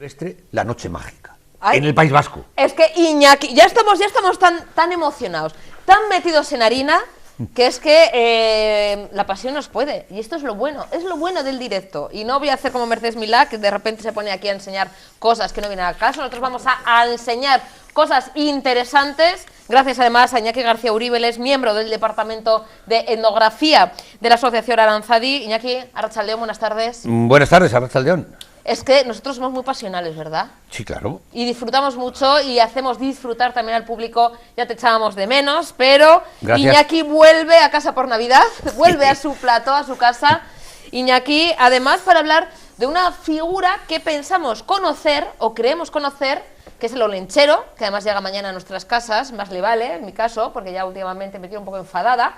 Silvestre, La Noche Mágica, Ay, en el País Vasco. Es que Iñaki, ya estamos tan emocionados, tan metidos en harina, que es que la pasión nos puede, y esto es lo bueno del directo. Y no voy a hacer como Mercedes Milá, que de repente se pone aquí a enseñar cosas que no vienen al caso. Nosotros vamos a enseñar cosas interesantes, gracias además a Iñaki García Uribe, él es miembro del Departamento de Etnografía de la Asociación Aranzadi. Iñaki, Arratsaldeon, buenas tardes. Buenas tardes, Arratsaldeon. Es que nosotros somos muy pasionales, ¿verdad? Sí, claro. Y disfrutamos mucho y hacemos disfrutar también al público. Ya te echábamos de menos, pero Gracias. Iñaki vuelve a casa por Navidad, vuelve a su plató, a su casa. Iñaki, además, para hablar de una figura que pensamos conocer o creemos conocer, que es el olenchero, que además llega mañana a nuestras casas, más le vale, en mi caso, porque ya últimamente me tiene un poco enfadada,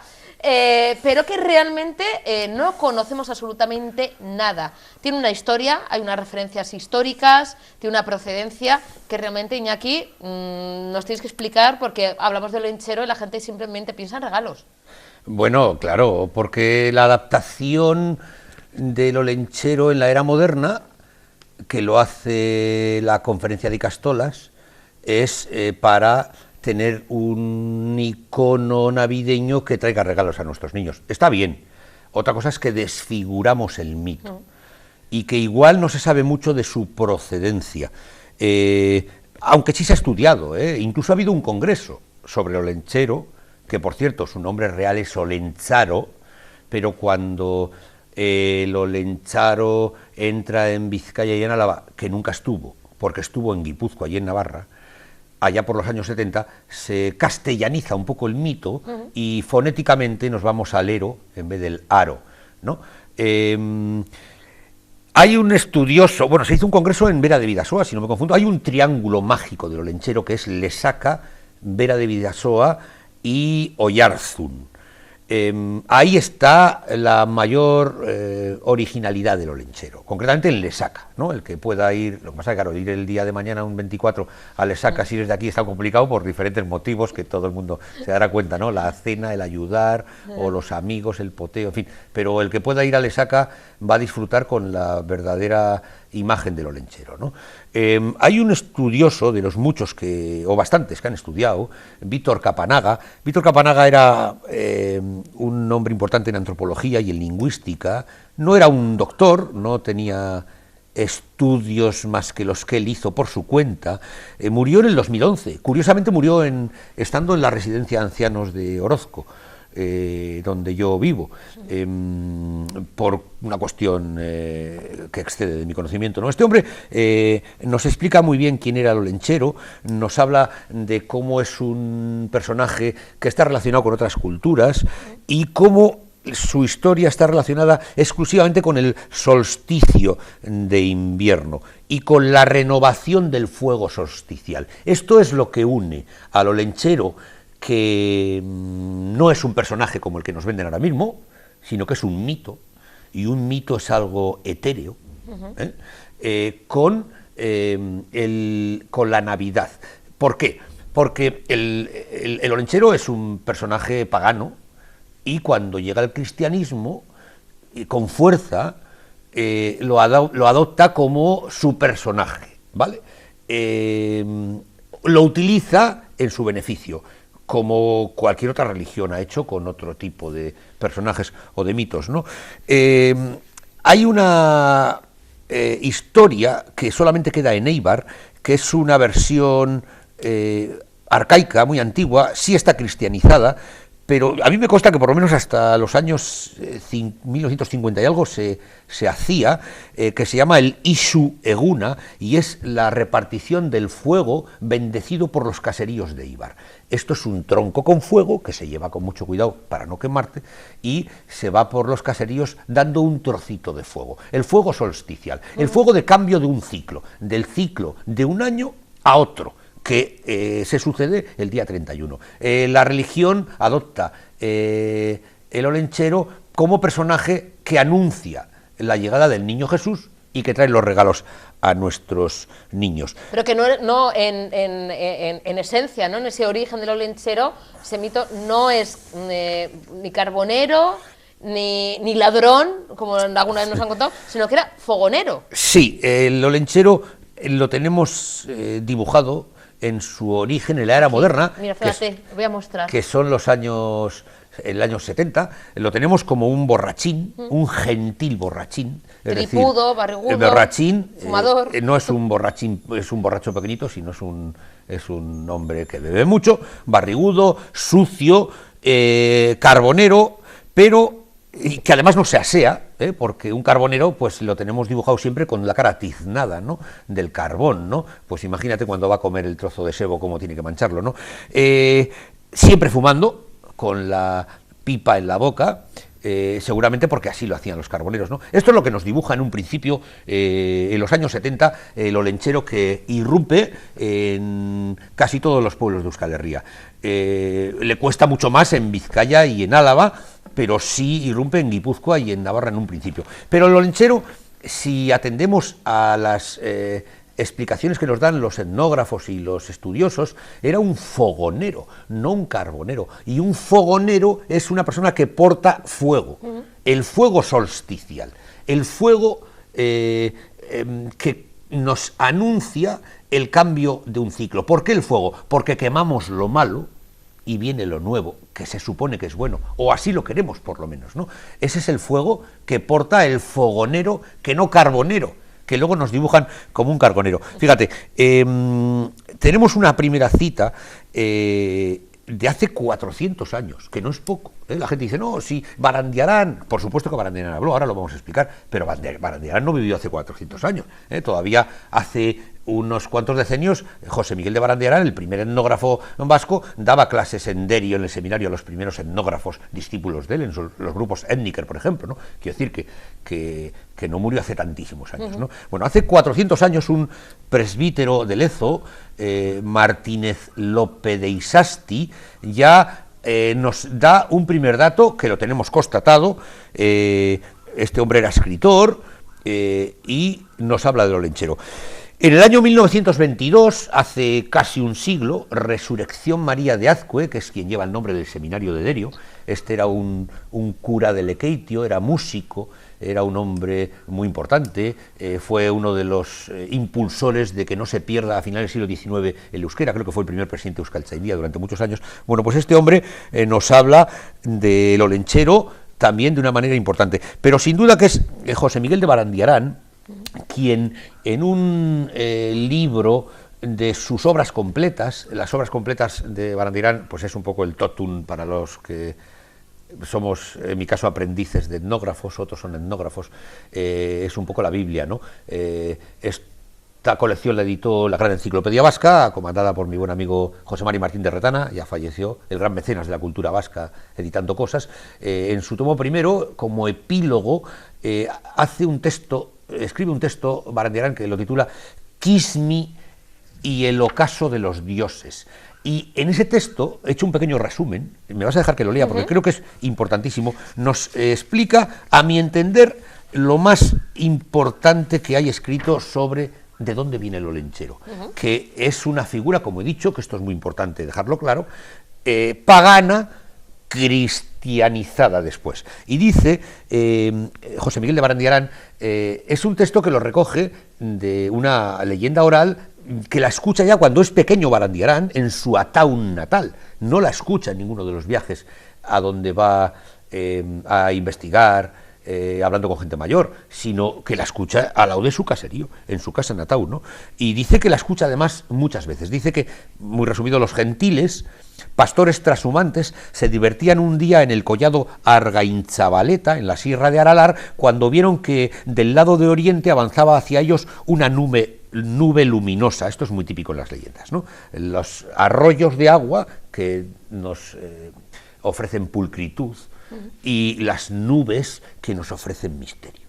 pero que realmente no conocemos absolutamente nada. Tiene una historia, hay unas referencias históricas, tiene una procedencia que realmente, Iñaki, nos tienes que explicar, porque hablamos del olenchero y la gente simplemente piensa en regalos. Bueno, claro, porque la adaptación del olenchero en la era moderna, que lo hace la Conferencia de Icastolas, es para tener un icono navideño que traiga regalos a nuestros niños. Está bien. Otra cosa es que desfiguramos el mito y que igual no se sabe mucho de su procedencia, aunque sí se ha estudiado, incluso ha habido un congreso sobre el olenchero, que por cierto su nombre real es Olentzaro, pero cuando el olencharo entra en Vizcaya y en Álava, que nunca estuvo, porque estuvo en Guipúzcoa y en Navarra, allá por los años 70, se castellaniza un poco el mito y fonéticamente nos vamos al ero en vez del aro, ¿no? Hay un estudioso, bueno, se hizo un congreso en Vera de Bidasoa, si no me confundo, hay un triángulo mágico del olenchero que es Lesaca, Vera de Bidasoa y Oyarzun. Ahí está la mayor originalidad del olenchero, concretamente en Lesaca, ¿no? El que pueda ir, lo que pasa es que claro, ir el día de mañana, un 24, a Lesaca, si desde aquí está complicado por diferentes motivos que todo el mundo se dará cuenta, ¿no? La cena, el ayudar, o los amigos, el poteo, en fin, pero el que pueda ir a Lesaca va a disfrutar con la verdadera imagen del olenchero, ¿no? Hay un estudioso de los muchos o bastantes que han estudiado, Víctor Capanaga. Víctor Capanaga era un hombre importante en antropología y en lingüística. No era un doctor, no tenía estudios más que los que él hizo por su cuenta. Murió en el 2011. Curiosamente murió estando en la residencia de ancianos de Orozco, donde yo vivo, por una cuestión que excede de mi conocimiento, ¿no? Este hombre nos explica muy bien quién era el olenchero, nos habla de cómo es un personaje que está relacionado con otras culturas y cómo su historia está relacionada exclusivamente con el solsticio de invierno y con la renovación del fuego solsticial. Esto es lo que une al olenchero, que no es un personaje como el que nos venden ahora mismo, sino que es un mito, y un mito es algo etéreo, con la Navidad. ¿Por qué? Porque el olenchero es un personaje pagano, y cuando llega el cristianismo, con fuerza, lo adopta como su personaje, ¿vale? Lo utiliza en su beneficio, como cualquier otra religión ha hecho con otro tipo de personajes o de mitos, ¿no? Hay una historia que solamente queda en Éibar, que es una versión arcaica, muy antigua, sí está cristianizada, pero a mí me consta que por lo menos hasta los años 1950 y algo se hacía, que se llama el Isu Eguna, y es la repartición del fuego bendecido por los caseríos de Éibar. Esto es un tronco con fuego que se lleva con mucho cuidado para no quemarte y se va por los caseríos dando un trocito de fuego. El fuego solsticial, el fuego de cambio de un ciclo, del ciclo de un año a otro, que se sucede el día 31. La religión adopta el olenchero como personaje que anuncia la llegada del niño Jesús y que trae los regalos a nuestros niños. Pero que no en esencia, ¿no? En ese origen del olenchero, ese mito no es ni carbonero, ni ladrón, como alguna vez nos han contado, sino que era fogonero. Sí, el olenchero lo tenemos dibujado en su origen en la era moderna. Mira, fíjate, voy a mostrar. Que son el año 70, lo tenemos como un borrachín, un gentil borrachín. Tripudo, barrigudo, borrachín, fumador. No es un borrachín, es un borracho pequeñito, sino es un hombre que bebe mucho, barrigudo, sucio, carbonero, pero y que además no se asea, porque un carbonero pues lo tenemos dibujado siempre con la cara tiznada, ¿no?, del carbón, ¿no? Pues imagínate cuando va a comer el trozo de sebo cómo tiene que mancharlo, ¿no? Siempre fumando, con la pipa en la boca, seguramente porque así lo hacían los carboneros, ¿no? Esto es lo que nos dibuja en un principio, en los años 70, el olenchero que irrumpe en casi todos los pueblos de Euskal Herria. Le cuesta mucho más en Vizcaya y en Álava, pero sí irrumpe en Guipúzcoa y en Navarra en un principio. Pero el olenchero, si atendemos a las explicaciones que nos dan los etnógrafos y los estudiosos, era un fogonero, no un carbonero. Y un fogonero es una persona que porta fuego, el fuego solsticial, el fuego que nos anuncia el cambio de un ciclo. ¿Por qué el fuego? Porque quemamos lo malo y viene lo nuevo, que se supone que es bueno, o así lo queremos por lo menos, ¿no? Ese es el fuego que porta el fogonero, que no carbonero, que luego nos dibujan como un carbonero. Fíjate, tenemos una primera cita de hace 400 años, que no es poco. La gente dice, no, sí, Barandiarán, por supuesto que Barandiarán habló, ahora lo vamos a explicar, pero Barandiarán no vivió hace 400 años. Todavía hace unos cuantos decenios, José Miguel de Barandiarán, el primer etnógrafo vasco, daba clases en Derio, en el seminario, a los primeros etnógrafos discípulos de él, en los grupos Etniker, por ejemplo, ¿no? Quiero decir que no murió hace tantísimos años, ¿no? Bueno, hace 400 años un presbítero de Lezo, Martínez Lope de Isasti, ya nos da un primer dato que lo tenemos constatado. Este hombre era escritor y nos habla del olenchero. En el año 1922, hace casi un siglo, Resurrección María de Azcue, que es quien lleva el nombre del seminario de Derio, este era un cura de Lekeitio, era músico, era un hombre muy importante, fue uno de los impulsores de que no se pierda a finales del siglo XIX el euskera, creo que fue el primer presidente de Euskaltzaindia durante muchos años. Bueno, pues este hombre nos habla del olenchero también de una manera importante, pero sin duda que es José Miguel de Barandiarán, quien en un libro de sus obras completas, las obras completas de Barandiarán, pues es un poco el totum para los que somos, en mi caso, aprendices de etnógrafos, otros son etnógrafos, es un poco la Biblia, ¿no? Esta colección la editó la Gran Enciclopedia Vasca, comandada por mi buen amigo José Mari Martín de Retana, ya falleció, el gran mecenas de la cultura vasca, editando cosas. En su tomo primero, como epílogo, escribe un texto, Barandiarán, que lo titula Kismi y el ocaso de los dioses. Y en ese texto, he hecho un pequeño resumen, me vas a dejar que lo lea porque creo que es importantísimo, nos explica, a mi entender, lo más importante que hay escrito sobre de dónde viene el olenchero, que es una figura, como he dicho, que esto es muy importante dejarlo claro, pagana, cristianizada después. Y dice, José Miguel de Barandiarán, es un texto que lo recoge de una leyenda oral que la escucha ya cuando es pequeño Barandiarán en su Ataun natal, no la escucha en ninguno de los viajes a donde va a investigar, hablando con gente mayor, sino que la escucha al lado de su caserío, en su casa en Ataun, ¿no? Y dice que la escucha además muchas veces. Dice que, muy resumido, los gentiles, pastores trashumantes, se divertían un día en el collado Argainzabaleta, en la sierra de Aralar, cuando vieron que del lado de oriente avanzaba hacia ellos una nube luminosa. Esto es muy típico en las leyendas, ¿no? Los arroyos de agua que nos ofrecen pulcritud y las nubes que nos ofrecen misterio.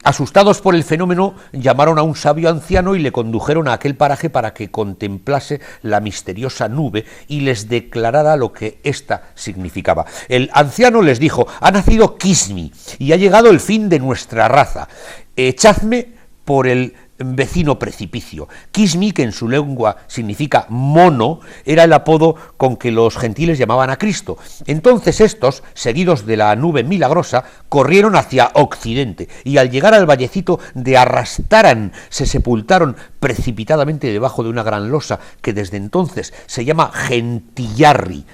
Asustados por el fenómeno, llamaron a un sabio anciano y le condujeron a aquel paraje para que contemplase la misteriosa nube y les declarara lo que ésta significaba. El anciano les dijo: ha nacido Kismi y ha llegado el fin de nuestra raza. Echadme por el vecino precipicio. Quismi, que en su lengua significa mono, era el apodo con que los gentiles llamaban a Cristo. Entonces estos, seguidos de la nube milagrosa, corrieron hacia occidente, y al llegar al vallecito de Arrastaran, se sepultaron precipitadamente debajo de una gran losa que desde entonces se llama Gentillarri,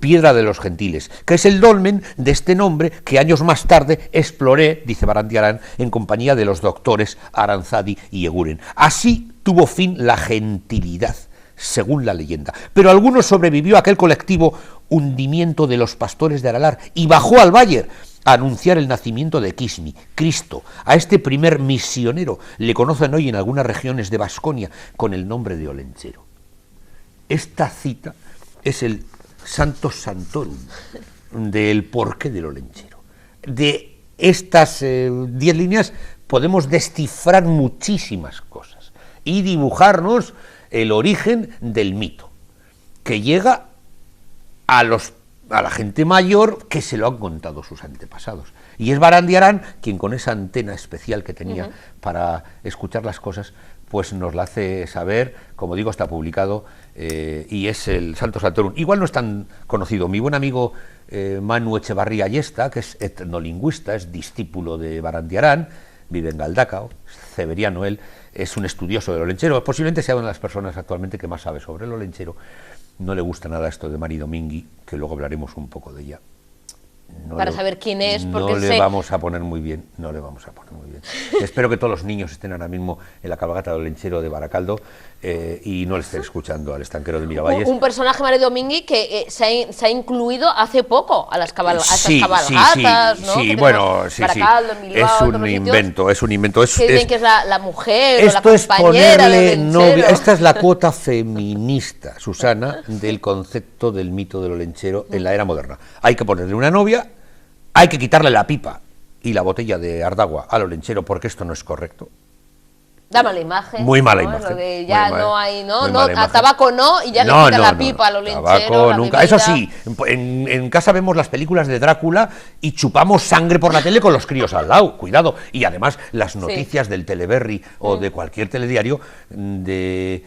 piedra de los gentiles, que es el dolmen de este nombre que años más tarde exploré, dice Barandiarán, en compañía de los doctores Aranzadi y Eguren. Así tuvo fin la gentilidad, según la leyenda. Pero a algunos sobrevivió aquel colectivo hundimiento de los pastores de Aralar y bajó al valle a anunciar el nacimiento de Quismi, Cristo. A este primer misionero le conocen hoy en algunas regiones de Baskonia con el nombre de Olenchero. Esta cita es el Sanctus Sanctorum del porqué del Olenchero. De estas 10 líneas podemos descifrar muchísimas cosas y dibujarnos el origen del mito, que llega a la gente mayor que se lo han contado sus antepasados. Y es Barandiarán quien, con esa antena especial que tenía para escuchar las cosas, pues nos la hace saber. Como digo, está publicado y es el Sanctus Sanctorum. Igual no es tan conocido. Mi buen amigo Manu Echevarría Ayesta, que es etnolingüista, es discípulo de Barandiarán, vive en Galdacao, es ceberiano él, es un estudioso del Olenchero, posiblemente sea una de las personas actualmente que más sabe sobre el Olenchero. No le gusta nada esto de Mari Domingui, que luego hablaremos un poco de ella. Para saber quién es, porque no le vamos a poner muy bien, no le vamos a poner muy bien. Espero que todos los niños estén ahora mismo en la cabalgata del Olenchero de Baracaldo y no le estén escuchando al estanquero de Miravalles. Un personaje, Mari Domingui, que se ha incluido hace poco a las cabalgatas, ¿no? Sí, bueno, sí, Baracaldo, Bilbao, es un invento. Que dicen que es la mujer esto o la compañera es del novia. Esta es la cuota feminista, Susana, del concepto del mito del Olenchero en la era moderna. Hay que ponerle una novia, hay que quitarle la pipa y la botella de Ardagua al Olenchero, porque esto no es correcto. Da mala imagen. Muy mala ¿no? imagen. Lo de ya no hay, no, a tabaco no, y ya no, le quita la pipa al Olenchero. Tabaco nunca. Eso sí, en casa vemos las películas de Drácula y chupamos sangre por la tele con los críos al lado, cuidado. Y además las noticias del Teleberri o de cualquier telediario de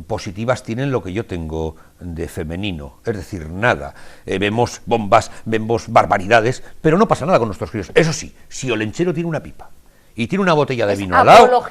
positivas tienen lo que yo tengo de femenino, es decir, nada. Vemos bombas, vemos barbaridades, pero no pasa nada con nuestros críos. Eso sí, si Olenchero tiene una pipa y tiene una botella de vino al lado,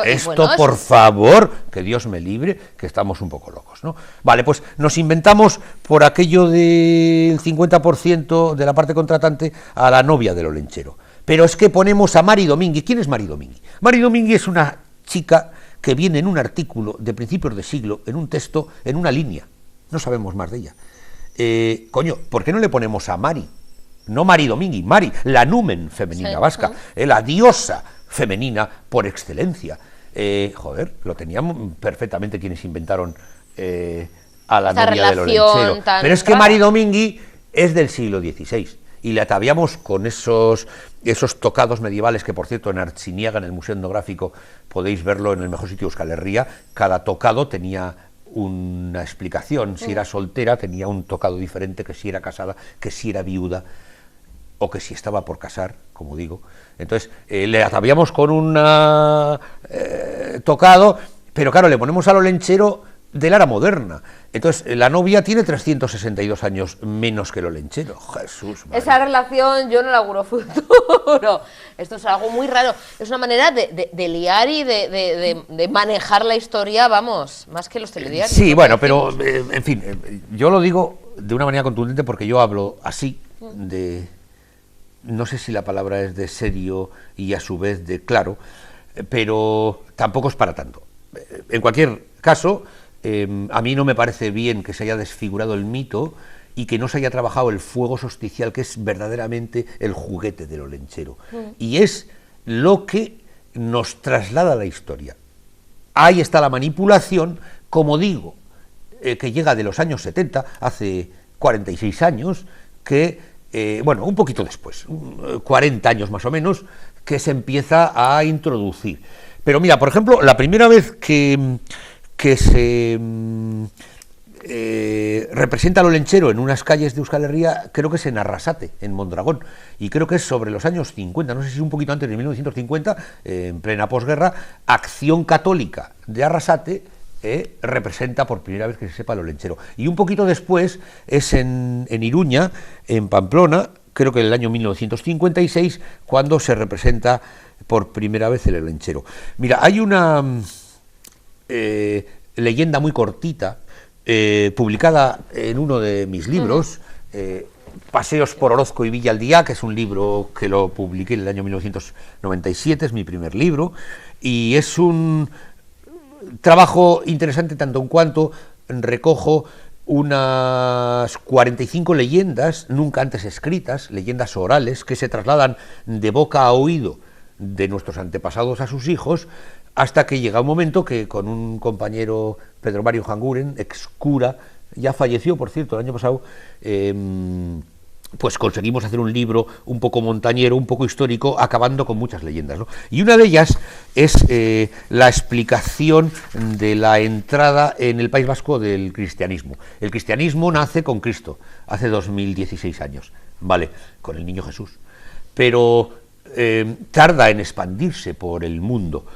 esto, por favor, que Dios me libre, que estamos un poco locos, ¿no? Vale, pues nos inventamos por aquello del 50% de la parte contratante a la novia del Olenchero. Pero es que ponemos a Mari Domingui. ¿Quién es Mari Domingui? Mari Domingui es una chica que viene en un artículo de principios de siglo, en un texto, en una línea. No sabemos más de ella. Coño, ¿por qué no le ponemos a Mari? No Mari Domingui, Mari, la numen femenina vasca, la diosa femenina por excelencia. Joder, lo teníamos perfectamente quienes inventaron a la novia del Olenchero. Pero es que Mari Domingui es del siglo XVI y le ataviamos con esos tocados medievales que, por cierto, en Artziniaga, en el Museo Etnográfico, podéis verlo en el mejor sitio de Euskal Herria. Cada tocado tenía una explicación. Si era soltera tenía un tocado diferente, que si era casada, que si era viuda o que si estaba por casar, como digo. Entonces le ataviamos con un tocado, pero claro, le ponemos al Olenchero del era moderna. Entonces la novia tiene 362 años menos que el Olenchero. Jesús, madre. Esa relación yo no la auguro futuro. Esto es algo muy raro. Es una manera de liar y de manejar la historia, vamos, más que los telediarios. Sí, bueno, pero en fin, yo lo digo de una manera contundente porque yo hablo así de... No sé si la palabra es de serio y a su vez de claro, pero tampoco es para tanto. En cualquier caso, a mí no me parece bien que se haya desfigurado el mito y que no se haya trabajado el fuego solsticial, que es verdaderamente el juguete del Olenchero. Y es lo que nos traslada la historia. Ahí está la manipulación, como digo, que llega de los años 70, hace 46 años, que... bueno, un poquito después, 40 años más o menos, que se empieza a introducir. Pero mira, por ejemplo, la primera vez que se representa al olenchero en unas calles de Euskal Herria, creo que es en Arrasate, en Mondragón, y creo que es sobre los años 50, no sé si es un poquito antes de 1950, en plena posguerra. Acción Católica de Arrasate representa por primera vez que se sepa el olenchero. Y un poquito después es en Iruña, en Pamplona, creo que en el año 1956, cuando se representa por primera vez el olenchero. Mira, hay una leyenda muy cortita, publicada en uno de mis libros, Paseos por Orozco y Villa al Día, que es un libro que lo publiqué en el año 1997, es mi primer libro, y es un trabajo interesante tanto en cuanto recojo unas 45 leyendas nunca antes escritas, leyendas orales, que se trasladan de boca a oído de nuestros antepasados a sus hijos, hasta que llega un momento que con un compañero, Pedro Mario Janguren, ex cura, ya falleció, por cierto, el año pasado, pues conseguimos hacer un libro un poco montañero, un poco histórico, acabando con muchas leyendas, ¿no? Y una de ellas es la explicación de la entrada en el País Vasco del cristianismo. El cristianismo nace con Cristo, hace 2016 años, ¿vale? Con el niño Jesús. Pero tarda en expandirse por el mundo.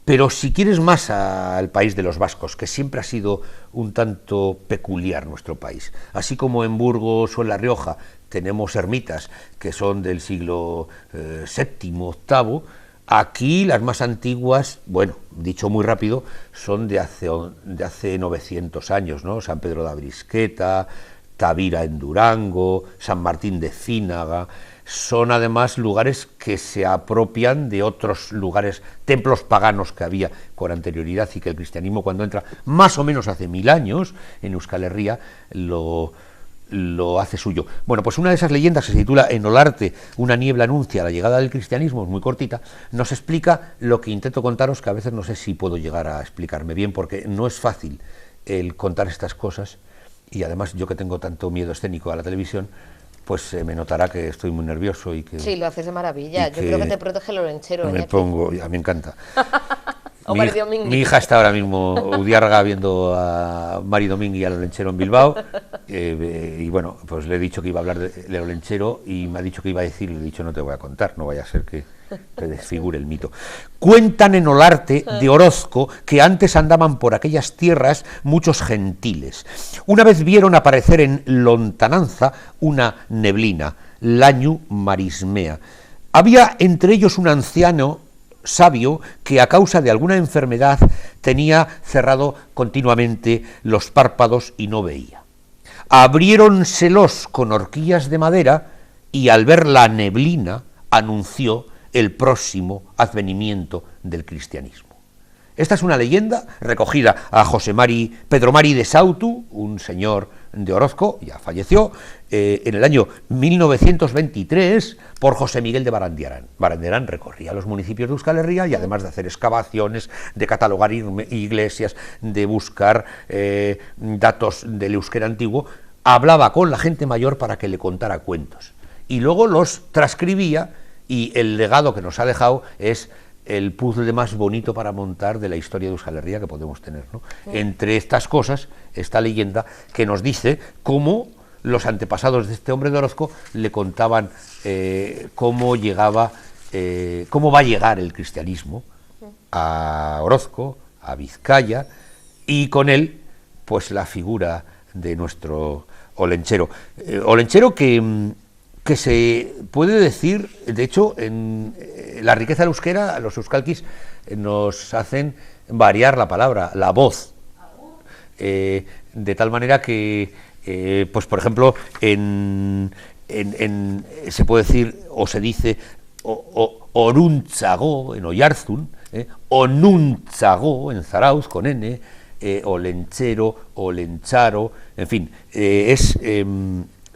Pero si quieres más al país de los vascos, que siempre ha sido un tanto peculiar nuestro país, así como en Burgos o en La Rioja tenemos ermitas que son del siglo VII, VIII, aquí las más antiguas, bueno, dicho muy rápido, son de hace 900 años, ¿no? San Pedro de Abrisqueta, Tavira en Durango, San Martín de Cínaga. Son además lugares que se apropian de otros lugares, templos paganos que había con anterioridad, y que el cristianismo, cuando entra más o menos hace 1000 años en Euskal Herria, lo hace suyo. Bueno, pues una de esas leyendas, que se titula En Olarte una niebla anuncia la llegada del cristianismo, es muy cortita, nos explica lo que intento contaros, que a veces no sé si puedo llegar a explicarme bien, porque no es fácil el contar estas cosas, y además yo, que tengo tanto miedo escénico a la televisión, pues me notará que estoy muy nervioso y que... Sí, lo haces de maravilla. Yo creo que te protege el olenchero. Me pongo, a mí me encanta. Mi hija está ahora mismo Udiarga viendo a Mari Domínguez y al olenchero en Bilbao, y bueno, pues le he dicho que iba a hablar del olenchero y me ha dicho que iba a decir, y le he dicho no te voy a contar, no vaya a ser que desfigure el mito. Cuentan en Olarte de Orozco que antes andaban por aquellas tierras muchos gentiles. Una vez vieron aparecer en lontananza una neblina, Lañu Marismea. Había entre ellos un anciano sabio que, a causa de alguna enfermedad, tenía cerrado continuamente los párpados y no veía. Abriéronselos con horquillas de madera, y al ver la neblina anunció el próximo advenimiento del cristianismo. Esta es una leyenda recogida a Pedro Mari de Sautu, un señor de Orozco, ya falleció, en el año 1923, por José Miguel de Barandiarán. Barandiarán recorría los municipios de Euskal Herria, y además de hacer excavaciones, de catalogar iglesias, de buscar datos del euskera antiguo, hablaba con la gente mayor para que le contara cuentos. Y luego los transcribía, y el legado que nos ha dejado es el puzzle más bonito para montar de la historia de Euskal Herria que podemos tener, ¿no? Entre estas cosas, esta leyenda que nos dice cómo los antepasados de este hombre de Orozco le contaban cómo va a llegar el cristianismo a Orozco, a Vizcaya, y con él, pues la figura de nuestro olenchero. Olenchero que se puede decir, de hecho, en la riqueza del euskera, los euskalkis nos hacen variar la palabra, la voz, de tal manera que, pues por ejemplo, se puede decir, o se dice, Oruntzago en Oyarzun, Onuntzago en Zarauz, con N, olenchero, olencharo, en fin, es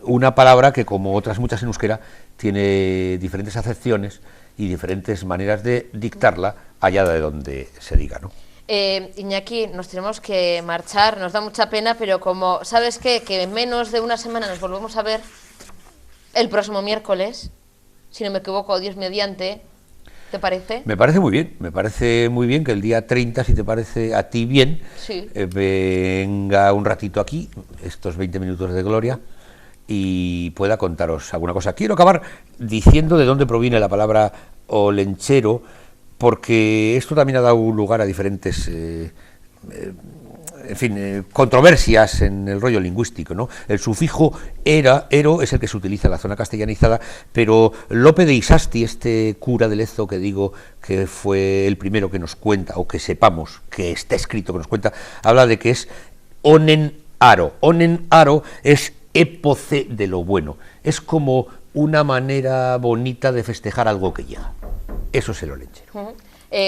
una palabra que, como otras muchas en euskera, tiene diferentes acepciones y diferentes maneras de dictarla allá de donde se diga, ¿no? Iñaki, nos tenemos que marchar, nos da mucha pena, pero como sabes que en menos de una semana nos volvemos a ver el próximo miércoles, si no me equivoco, Dios mediante. ¿Te parece? Me parece muy bien que el día 30, si te parece a ti bien, Sí. Venga un ratito aquí, estos 20 minutos de gloria, y pueda contaros alguna cosa. Quiero acabar diciendo de dónde proviene la palabra olenchero, porque esto también ha dado lugar a diferentes controversias en el rollo lingüístico, ¿no? El sufijo ero es el que se utiliza en la zona castellanizada, pero Lope de Isasti, este cura de Lezo que digo que fue el primero que nos cuenta, o que sepamos que está escrito que nos cuenta, habla de que es onen aro. Onen aro es époce de lo bueno, es como una manera bonita de festejar algo que llega. Eso es el olenchero.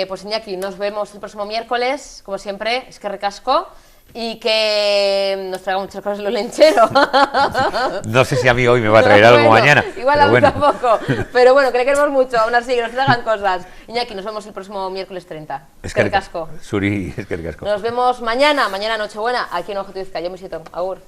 Pues Iñaki, nos vemos el próximo miércoles, como siempre, es que recasco, y que nos traiga muchas cosas el olenchero. No sé si a mí hoy me va a traer algo mañana. Igual a mí tampoco, pero bueno, que le queremos mucho, aún así, que nos traigan cosas. Iñaki, nos vemos el próximo miércoles 30. Es que recasco. Suri, es que recasco. Nos vemos mañana Nochebuena, aquí en Ojo Vizcaya. Yo me siento. Agur.